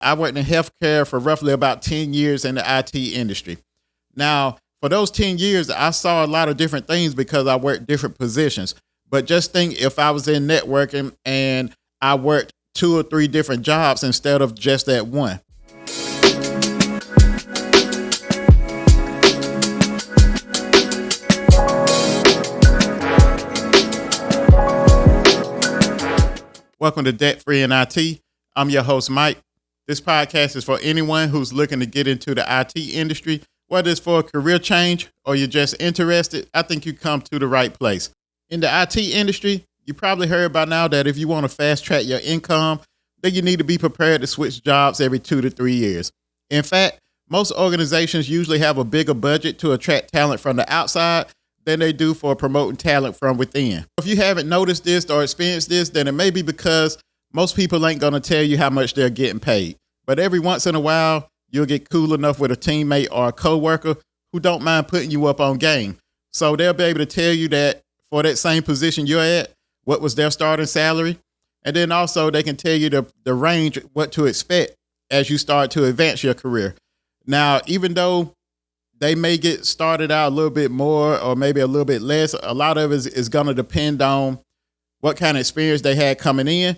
I worked in healthcare for roughly about 10 years in the IT industry. Now, for those 10 years, I saw a lot of different things because I worked different positions. But just think if I was in networking and I worked 2 or 3 different jobs instead of just that one. Welcome to Debt Free in IT. I'm your host, Mike. This podcast is for anyone who's looking to get into the IT industry, whether it's for a career change or you're just interested. I think you come to the right place. In the IT industry, you probably heard by now that if you want to fast track your income, then you need to be prepared to switch jobs every 2 to 3 years. In fact, most organizations usually have a bigger budget to attract talent from the outside than they do for promoting talent from within. If you haven't noticed this or experienced this, then it may be because most people ain't going to tell you how much they're getting paid. But every once in a while, you'll get cool enough with a teammate or a coworker who don't mind putting you up on game. So they'll be able to tell you that for that same position you're at, what was their starting salary. And then also they can tell you the range, what to expect as you start to advance your career. Now, even though they may get started out a little bit more or maybe a little bit less, a lot of it is going to depend on what kind of experience they had coming in.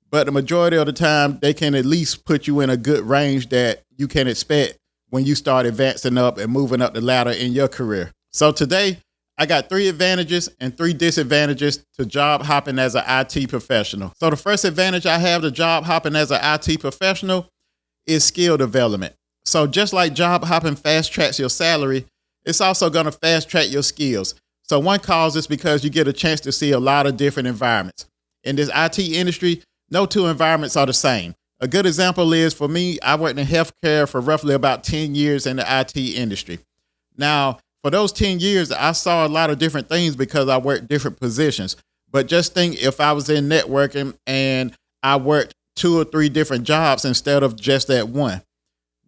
But the majority of the time, they can at least put you in a good range that you can expect when you start advancing up and moving up the ladder in your career. So today, I got 3 advantages and 3 disadvantages to job hopping as an IT professional. So the first advantage I have to job hopping as an IT professional is skill development. So just like job hopping fast tracks your salary, it's also going to fast track your skills. So one cause is because you get a chance to see a lot of different environments. In this IT industry, no 2 environments are the same. A good example is, for me, I worked in healthcare for roughly about 10 years in the IT industry. Now, for those 10 years, I saw a lot of different things because I worked different positions. But just think if I was in networking and I worked 2 or 3 different jobs instead of just that one,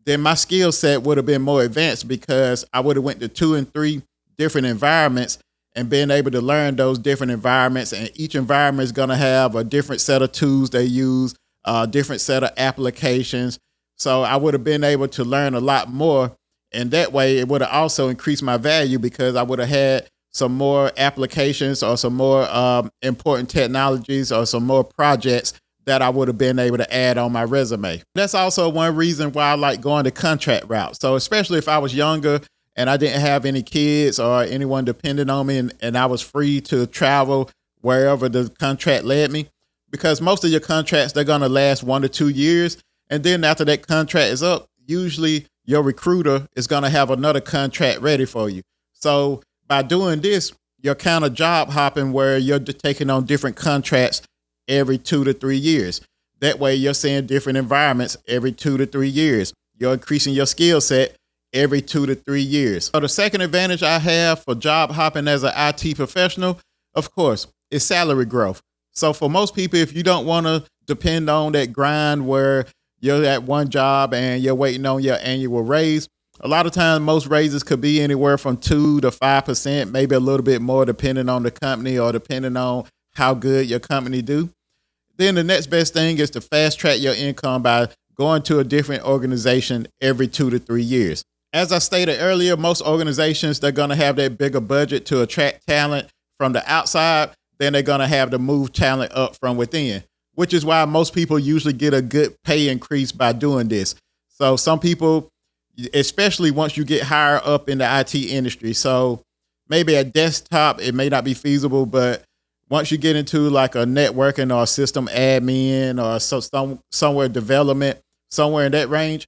then my skill set would have been more advanced because I would have went to 2 and 3 different environments and been able to learn those different environments. And each environment is going to have a different set of tools they use, a different set of applications. So I would have been able to learn a lot more. And that way it would have also increased my value because I would have had some more applications or some more important technologies or some more projects that I would have been able to add on my resume. That's also one reason why I like going the contract route. So especially if I was younger and I didn't have any kids or anyone depending on me and I was free to travel wherever the contract led me, because most of your contracts, they're going to last 1 to 2 years. And then after that contract is up, usually your recruiter is going to have another contract ready for you. So by doing this, you're kind of job hopping where you're taking on different contracts every 2 to 3 years. That way you're seeing different environments every 2 to 3 years. You're increasing your skill set every 2 to 3 years. So the second advantage I have for job hopping as an IT professional, of course, is salary growth. So for most people, if you don't want to depend on that grind where you're at one job and you're waiting on your annual raise, a lot of times most raises could be anywhere from 2 to 5%, maybe a little bit more depending on the company or depending on how good your company do. Then the next best thing is to fast track your income by going to a different organization every 2 to 3 years. As I stated earlier, most organizations, they're going to have that bigger budget to attract talent from the outside. Then they're going to have to move talent up from within, which is why most people usually get a good pay increase by doing this. So some people, especially once you get higher up in the IT industry, so maybe a desktop, it may not be feasible, but once you get into like a networking or a system admin or somewhere development, somewhere in that range,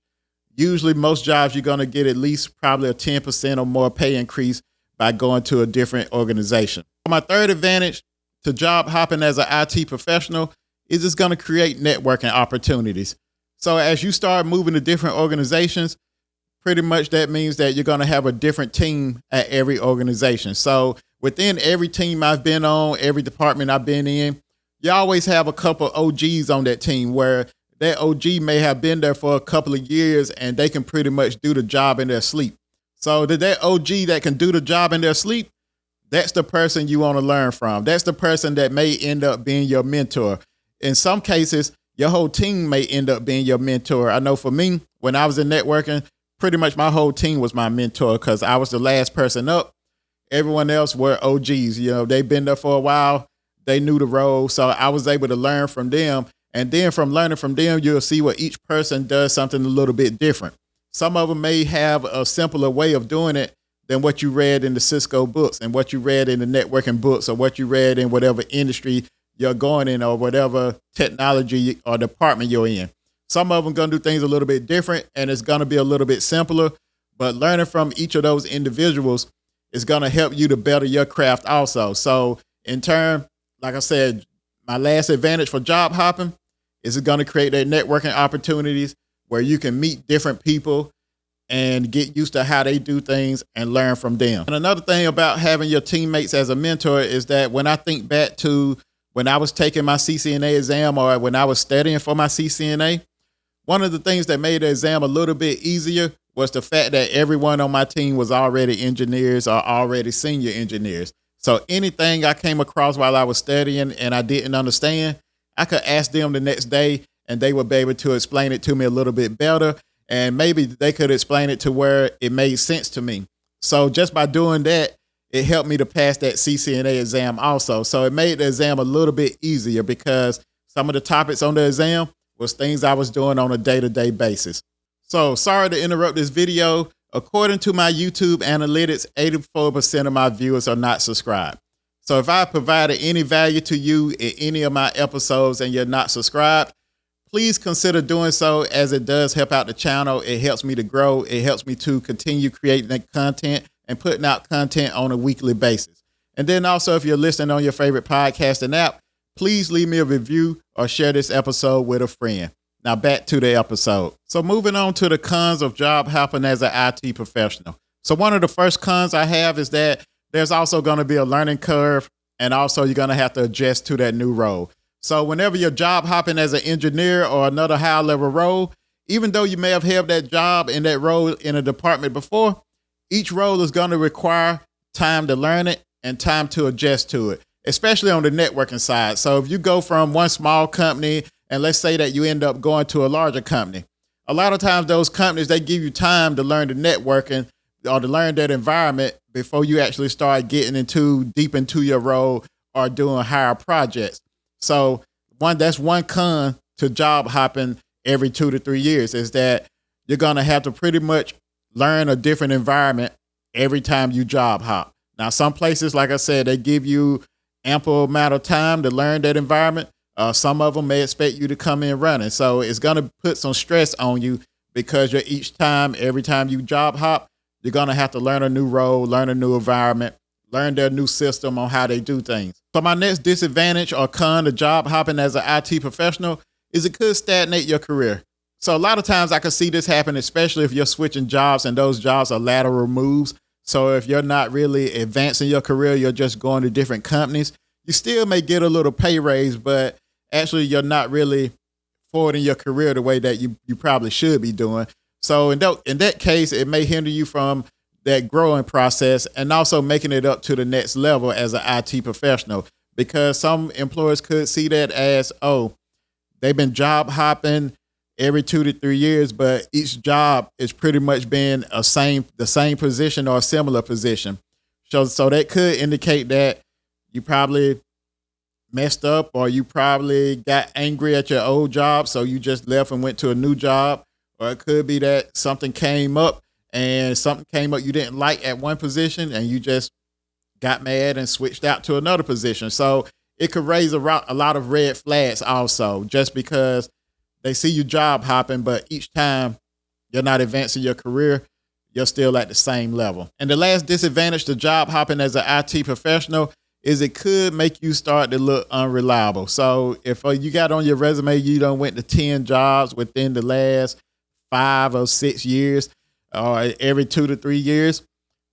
usually most jobs you're going to get at least probably a 10% or more pay increase by going to a different organization. My third advantage to job hopping as an IT professional is it's going to create networking opportunities. So as you start moving to different organizations, pretty much that means that you're going to have a different team at every organization. So within every team I've been on, every department I've been in, you always have a couple OGs on that team where that OG may have been there for a couple of years and they can pretty much do the job in their sleep. So that OG that can do the job in their sleep, that's the person you want to learn from. That's the person that may end up being your mentor. In some cases, your whole team may end up being your mentor. I know for me, when I was in networking, pretty much my whole team was my mentor because I was the last person up. Everyone else were OGs. They've been there for a while. They knew the role. So I was able to learn from them. And then from learning from them, you'll see where each person does something a little bit different. Some of them may have a simpler way of doing it than what you read in the Cisco books and what you read in the networking books or what you read in whatever industry you're going in or whatever technology or department you're in. Some of them going to do things a little bit different and it's going to be a little bit simpler, but learning from each of those individuals is going to help you to better your craft also. So in turn, like I said, my last advantage for job hopping is it going to create that networking opportunities where you can meet different people and get used to how they do things and learn from them. And another thing about having your teammates as a mentor is that when I think back to when I was taking my CCNA exam or when I was studying for my CCNA, one of the things that made the exam a little bit easier was the fact that everyone on my team was already engineers or already senior engineers. So anything I came across while I was studying and I didn't understand, I could ask them the next day and they would be able to explain it to me a little bit better. And maybe they could explain it to where it made sense to me. So just by doing that, it helped me to pass that CCNA exam also. So it made the exam a little bit easier because some of the topics on the exam was things I was doing on a day-to-day basis. So sorry to interrupt this video. According to my YouTube analytics, 84% of my viewers are not subscribed. So if I provided any value to you in any of my episodes and you're not subscribed, please consider doing so as it does help out the channel. It helps me to grow. It helps me to continue creating that content and putting out content on a weekly basis. And then also, if you're listening on your favorite podcasting app, please leave me a review or share this episode with a friend. Now back to the episode. So moving on to the cons of job hopping as an IT professional. So one of the first cons I have is that there's also going to be a learning curve and also you're going to have to adjust to that new role. So whenever you're job hopping as an engineer or another high level role, even though you may have held that job in that role in a department before, each role is going to require time to learn it and time to adjust to it, especially on the networking side. So if you go from one small company and let's say that you end up going to a larger company, a lot of times those companies, they give you time to learn the networking or to learn that environment before you actually start getting deep into your role or doing higher projects. So that's one con to job hopping every 2 to 3 years is that you're going to have to pretty much learn a different environment every time you job hop. Now, some places, like I said, they give you ample amount of time to learn that environment. Some of them may expect you to come in running. So it's going to put some stress on you because every time you job hop, you're going to have to learn a new role, learn a new environment, learn their new system on how they do things. So my next disadvantage or con to job hopping as an IT professional is it could stagnate your career. So a lot of times I can see this happen, especially if you're switching jobs and those jobs are lateral moves. So if you're not really advancing your career, you're just going to different companies, you still may get a little pay raise, but actually you're not really forwarding your career the way that you probably should be doing. So in that case, it may hinder you from that growing process and also making it up to the next level as an IT professional, because some employers could see that as, oh, they've been job hopping every 2 to 3 years, but each job is pretty much been the same position or a similar position. So that could indicate that you probably messed up or you probably got angry at your old job, so you just left and went to a new job. Or it could be that something came up you didn't like at one position and you just got mad and switched out to another position. So it could raise a lot of red flags also, just because they see you job hopping, but each time you're not advancing your career, you're still at the same level. And the last disadvantage to job hopping as an IT professional is it could make you start to look unreliable. So if you got on your resume, you done went to 10 jobs within the last 5 or 6 years, or every 2 to 3 years,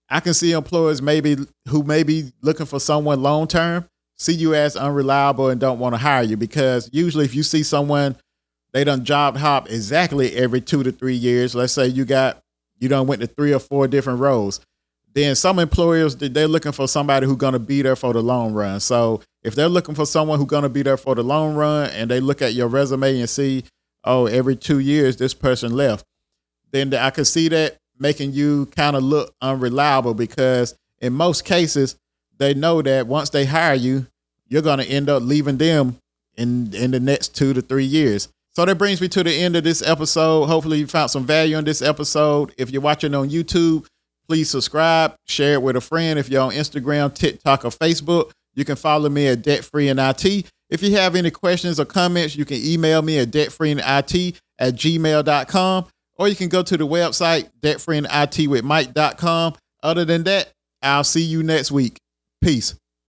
I can see employers who may be looking for someone long-term see you as unreliable and don't want to hire you, because usually if you see someone, they done job hop exactly every 2 to 3 years. Let's say you done went to 3 or 4 different roles. then some employers, they're looking for somebody who's going to be there for the long run. So if they're looking for someone who's going to be there for the long run and they look at your resume and see, oh, every 2 years this person left, then I can see that making you kind of look unreliable, because in most cases, they know that once they hire you, you're going to end up leaving them in the next 2 to 3 years. So that brings me to the end of this episode. Hopefully you found some value in this episode. If you're watching on YouTube, please subscribe, share it with a friend. If you're on Instagram, TikTok, or Facebook, you can follow me at Debt Free and IT. If you have any questions or comments, you can email me at debtfreeandit@gmail.com, or you can go to the website, debtfreeanditwithmike.com. Other than that, I'll see you next week. Peace.